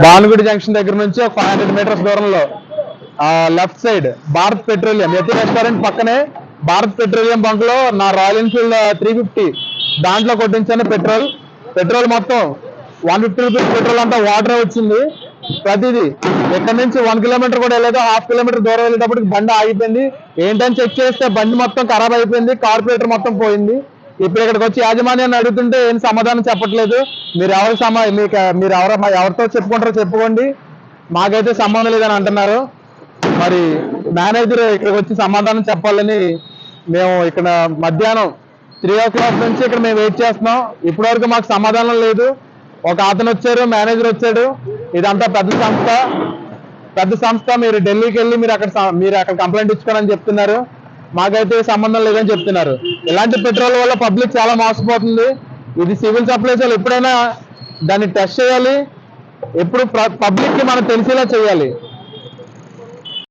Bhanugudi junction దగ్గర నుంచి ఒక 500 మీటర్స్ దూరంలో లెఫ్ట్ సైడ్ భారత్ పెట్రోలియం యతి రెస్టారెంట్ పక్కనే భారత్ పెట్రోలియం బంక్ లో నా రాయల్ ఎన్ఫీల్డ్ 350 దాంట్లో కొట్టించాను పెట్రోల్ మొత్తం 150 రూపీస్ పెట్రోల్ అంతా వాటర్ వచ్చింది. ప్రతిదీ ఇక్కడ నుంచి 1 కిలోమీటర్ కూడా వెళ్ళలేదు, హాఫ్ కిలోమీటర్ దూరం వెళ్ళేటప్పటికి బండి ఆగిపోయింది. ఏంటని చెక్ చేస్తే బండి మొత్తం ఖరాబ్ అయిపోయింది, కార్పొరేటర్ మొత్తం పోయింది. ఇప్పుడు ఇక్కడికి వచ్చి యాజమాన్యాన్ని అడుగుతుంటే ఏం సమాధానం చెప్పట్లేదు. మీరు ఎవరితో చెప్పుకుంటారో చెప్పుకోండి, మాకైతే సంబంధం లేదని అంటున్నారు. మరి మేనేజర్ ఇక్కడికి వచ్చి సమాధానం చెప్పాలని మేము ఇక్కడ మధ్యాహ్నం 3 o'clock నుంచి ఇక్కడ మేము వెయిట్ చేస్తున్నాం. ఇప్పటి వరకు మాకు సమాధానం లేదు. ఒక అతను వచ్చారు, మేనేజర్ వచ్చాడు. ఇదంతా పెద్ద సంస్థ, మీరు ఢిల్లీకి వెళ్ళి మీరు అక్కడ కంప్లైంట్ ఇచ్చుకోనని చెప్తున్నారు. మాకైతే సంబంధం లేదని చెప్తున్నారు. ఇలాంటి పెట్రోల్ వల్ల పబ్లిక్ చాలా మోసపోతుంది. ఇది సివిల్ సప్లైస్ వాళ్ళు ఎప్పుడైనా దాన్ని టెస్ట్ చేయాలి, ఎప్పుడు పబ్లిక్ కి మనం తెలిసేలా చేయాలి.